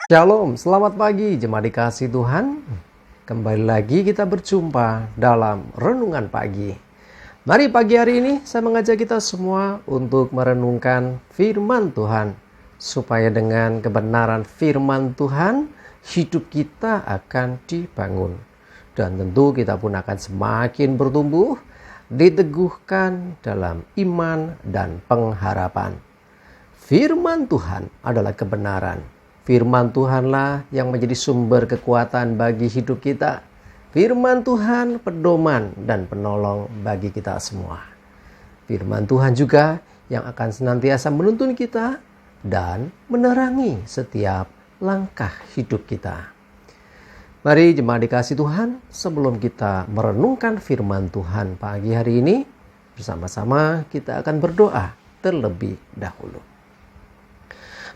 Shalom, selamat pagi jemaat dikasih Tuhan. Kembali lagi kita berjumpa dalam Renungan Pagi. Mari pagi hari ini saya mengajak kita semua untuk merenungkan firman Tuhan. Supaya dengan kebenaran firman Tuhan, hidup kita akan dibangun. Dan tentu kita pun akan semakin bertumbuh, diteguhkan dalam iman dan pengharapan. Firman Tuhan adalah kebenaran. Firman Tuhanlah yang menjadi sumber kekuatan bagi hidup kita. Firman Tuhan pedoman dan penolong bagi kita semua. Firman Tuhan juga yang akan senantiasa menuntun kita dan menerangi setiap langkah hidup kita. Mari jemaat dikasih Tuhan, sebelum kita merenungkan firman Tuhan pagi hari ini, bersama-sama kita akan berdoa terlebih dahulu.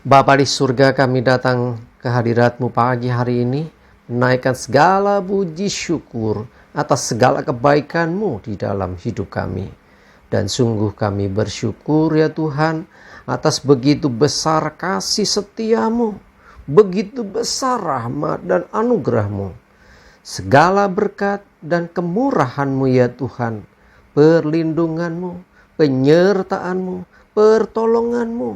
Bapa di surga, kami datang ke hadirat-Mu pagi hari ini, menaikkan segala puji syukur atas segala kebaikan-Mu di dalam hidup kami. Dan sungguh kami bersyukur ya Tuhan, atas begitu besar kasih setia-Mu, begitu besar rahmat dan anugerah-Mu. Segala berkat dan kemurahan-Mu ya Tuhan, perlindungan-Mu, penyertaan-Mu, pertolongan-Mu,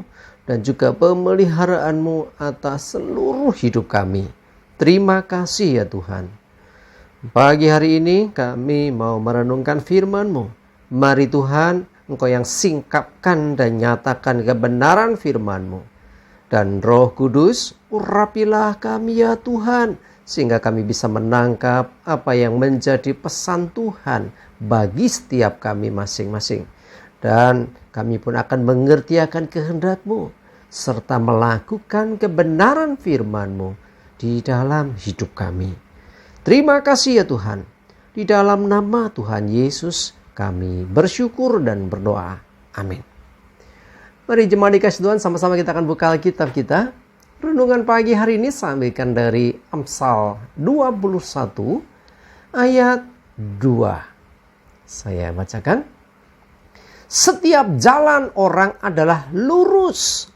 dan juga pemeliharaan-Mu atas seluruh hidup kami. Terima kasih ya Tuhan. Pagi hari ini kami mau merenungkan firman-Mu. Mari Tuhan, Engkau yang singkapkan dan nyatakan kebenaran firman-Mu. Dan Roh Kudus, urapilah kami ya Tuhan, sehingga kami bisa menangkap apa yang menjadi pesan Tuhan bagi setiap kami masing-masing. Dan kami pun akan mengerti akan kehendak-Mu, serta melakukan kebenaran firman-Mu di dalam hidup kami. Terima kasih ya Tuhan. Di dalam nama Tuhan Yesus kami bersyukur dan berdoa. Amin. Mari jemaat dikasih Tuhan, sama-sama kita akan buka Alkitab kita. Renungan pagi hari ini saya ambilkan dari Amsal 21 ayat 2. Saya bacakan. Setiap jalan orang adalah lurus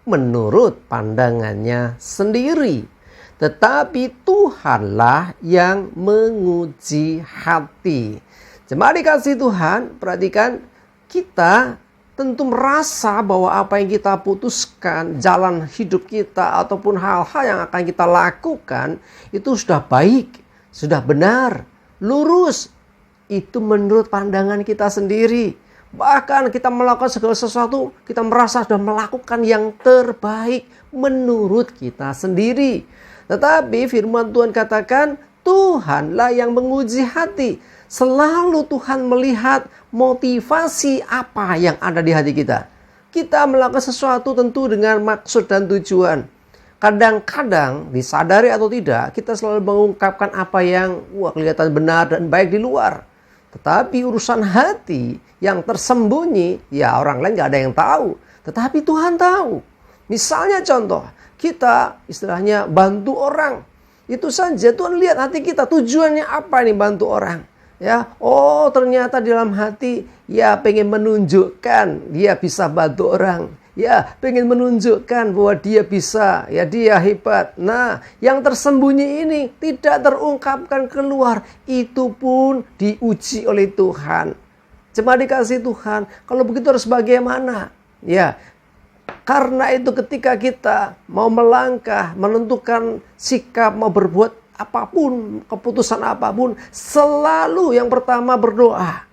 menurut pandangannya sendiri, tetapi Tuhanlah yang menguji hati. Jemaat dikasih Tuhan, perhatikan, kita tentu merasa bahwa apa yang kita putuskan, jalan hidup kita ataupun hal-hal yang akan kita lakukan itu sudah baik, sudah benar, lurus. Itu menurut pandangan kita sendiri. Bahkan kita melakukan segala sesuatu, kita merasa sudah melakukan yang terbaik menurut kita sendiri. Tetapi firman Tuhan katakan, Tuhanlah yang menguji hati. Selalu Tuhan melihat motivasi apa yang ada di hati kita. Kita melakukan sesuatu tentu dengan maksud dan tujuan. Kadang-kadang disadari atau tidak, kita selalu mengungkapkan apa yang kelihatan benar dan baik di luar. Tetapi urusan hati yang tersembunyi, ya orang lain gak ada yang tahu. Tetapi Tuhan tahu. Misalnya contoh, kita istilahnya bantu orang. Itu saja Tuhan lihat hati kita, tujuannya apa nih bantu orang. Ya, oh ternyata di dalam hati, ya pengen menunjukkan dia bisa bantu orang. Ya, pengen menunjukkan bahwa dia bisa, ya dia hebat. Nah, yang tersembunyi ini tidak terungkapkan keluar. Itu pun diuji oleh Tuhan. Jemaat dikasih Tuhan, kalau begitu harus bagaimana? Ya, karena itu ketika kita mau melangkah, menentukan sikap, mau berbuat apapun, keputusan apapun, selalu yang pertama berdoa.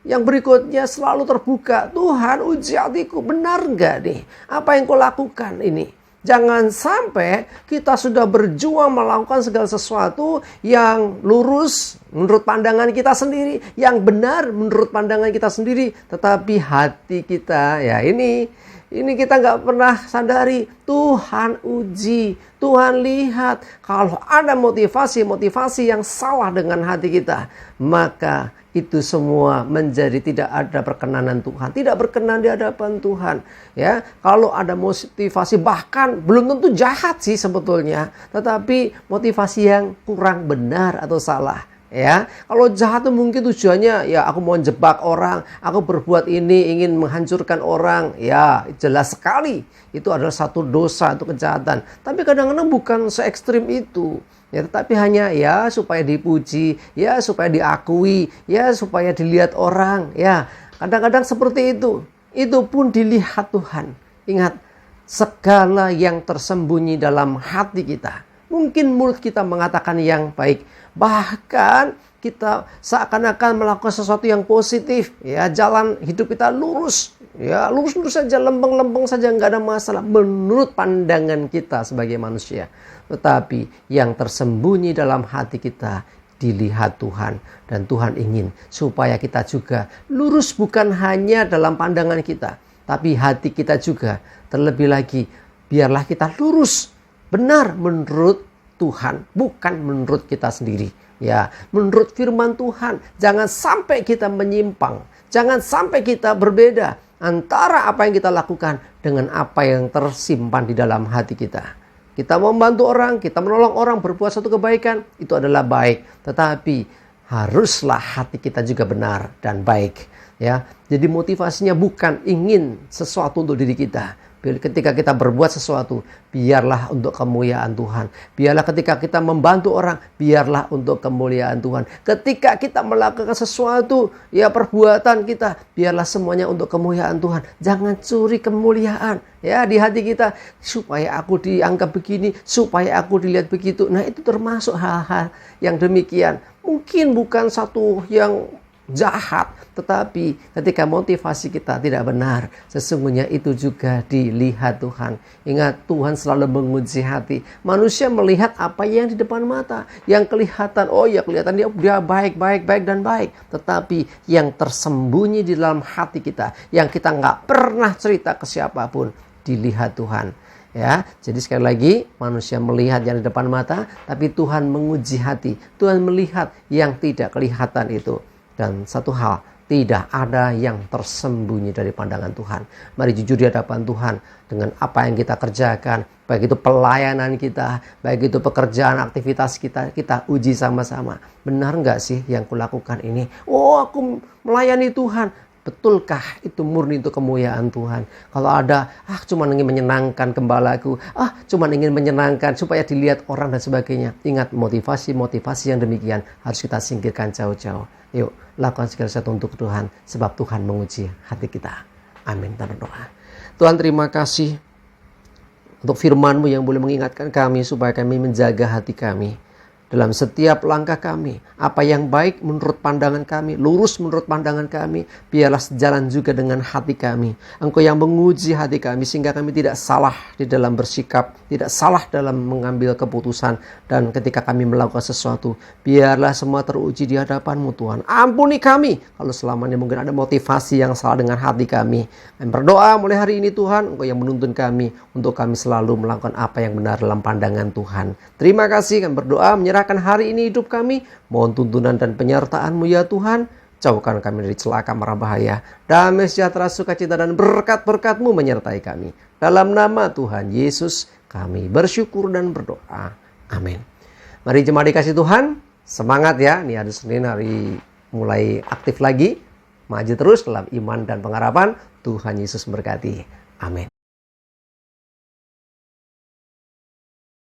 Yang berikutnya selalu terbuka. Tuhan, uji hatiku, benar enggak nih apa yang kau lakukan ini? Jangan sampai kita sudah berjuang melakukan segala sesuatu yang lurus menurut pandangan kita sendiri, yang benar menurut pandangan kita sendiri, tetapi hati kita ya ini kita nggak pernah sadari. Tuhan uji, Tuhan lihat kalau ada motivasi yang salah dengan hati kita, maka itu semua menjadi tidak ada perkenanan Tuhan, tidak berkenan di hadapan Tuhan. Ya, kalau ada motivasi bahkan belum tentu jahat sih sebetulnya, tetapi motivasi yang kurang benar atau salah, Ya, kalau jahat itu mungkin tujuannya ya aku mau jebak orang, aku berbuat ini ingin menghancurkan orang. Ya, jelas sekali itu adalah satu dosa, itu kejahatan. Tapi kadang-kadang bukan se ekstrim itu. Ya, tetapi hanya ya supaya dipuji, ya supaya diakui, ya supaya dilihat orang. Ya, kadang-kadang seperti itu. Itu pun dilihat Tuhan. Ingat, segala yang tersembunyi dalam hati kita. Mungkin mulut kita mengatakan yang baik. Bahkan kita seakan-akan melakukan sesuatu yang positif. Ya, jalan hidup kita lurus. Ya, lurus-lurus saja, lempeng-lempeng saja, nggak ada masalah. Menurut pandangan kita sebagai manusia. Tetapi yang tersembunyi dalam hati kita dilihat Tuhan. Dan Tuhan ingin supaya kita juga lurus, bukan hanya dalam pandangan kita. Tapi hati kita juga. Terlebih lagi, biarlah kita lurus. Benar menurut Tuhan, bukan menurut kita sendiri. Ya, menurut firman Tuhan, jangan sampai kita menyimpang. Jangan sampai kita berbeda antara apa yang kita lakukan dengan apa yang tersimpan di dalam hati kita. Kita membantu orang, kita menolong orang, berbuat satu kebaikan, itu adalah baik. Tetapi haruslah hati kita juga benar dan baik. Ya, jadi motivasinya bukan ingin sesuatu untuk diri kita. Ketika kita berbuat sesuatu, biarlah untuk kemuliaan Tuhan. Biarlah ketika kita membantu orang, biarlah untuk kemuliaan Tuhan. Ketika kita melakukan sesuatu, ya perbuatan kita, biarlah semuanya untuk kemuliaan Tuhan. Jangan curi kemuliaan ya di hati kita, supaya aku dianggap begini, supaya aku dilihat begitu. Nah, itu termasuk hal-hal yang demikian. Mungkin bukan satu yang jahat, tetapi ketika motivasi kita tidak benar, sesungguhnya itu juga dilihat Tuhan. Ingat, Tuhan selalu menguji hati. Manusia melihat apa yang di depan mata, yang kelihatan, oh ya kelihatan dia baik dan baik. Tetapi yang tersembunyi di dalam hati kita, yang kita nggak pernah cerita ke siapapun, dilihat Tuhan. Ya, jadi sekali lagi, manusia melihat yang di depan mata, tapi Tuhan menguji hati. Tuhan melihat yang tidak kelihatan itu. Dan satu hal, tidak ada yang tersembunyi dari pandangan Tuhan. Mari jujur di hadapan Tuhan dengan apa yang kita kerjakan. Baik itu pelayanan kita, baik itu pekerjaan, aktivitas kita, kita uji sama-sama. Benar nggak sih yang kulakukan ini? Oh, aku melayani Tuhan. Betulkah itu murni untuk kemuliaan Tuhan? Kalau ada, cuma ingin menyenangkan gembalaku, cuma ingin menyenangkan supaya dilihat orang dan sebagainya. Ingat, motivasi-motivasi yang demikian harus kita singkirkan jauh-jauh. Yuk, lakukan segala sesuatu untuk Tuhan, sebab Tuhan menguji hati kita. Amin. Kita berdoa. Tuhan, terima kasih untuk firman-Mu yang boleh mengingatkan kami supaya kami menjaga hati kami dalam setiap langkah kami. Apa yang baik menurut pandangan kami, lurus menurut pandangan kami, biarlah sejalan juga dengan hati kami. Engkau yang menguji hati kami sehingga kami tidak salah di dalam bersikap, tidak salah dalam mengambil keputusan. Dan ketika kami melakukan sesuatu, biarlah semua teruji di hadapan-Mu Tuhan. Ampuni kami kalau selama ini mungkin ada motivasi yang salah dengan hati kami. Kami berdoa mulai hari ini Tuhan, Engkau yang menuntun kami untuk kami selalu melakukan apa yang benar dalam pandangan Tuhan. Terima kasih, kami berdoa menyerahkan hari ini hidup kami. Mohon tuntunan dan penyertaan-Mu ya Tuhan. Jauhkan kami dari celaka mara bahaya. Damai sejahtera, sukacita dan berkat-berkat-Mu menyertai kami. Dalam nama Tuhan Yesus kami bersyukur dan berdoa. Amin. Mari jemaat dikasih Tuhan, semangat ya. Ini hari Senin, hari mulai aktif lagi. Maju terus dalam iman dan pengharapan. Tuhan Yesus berkati. Amin.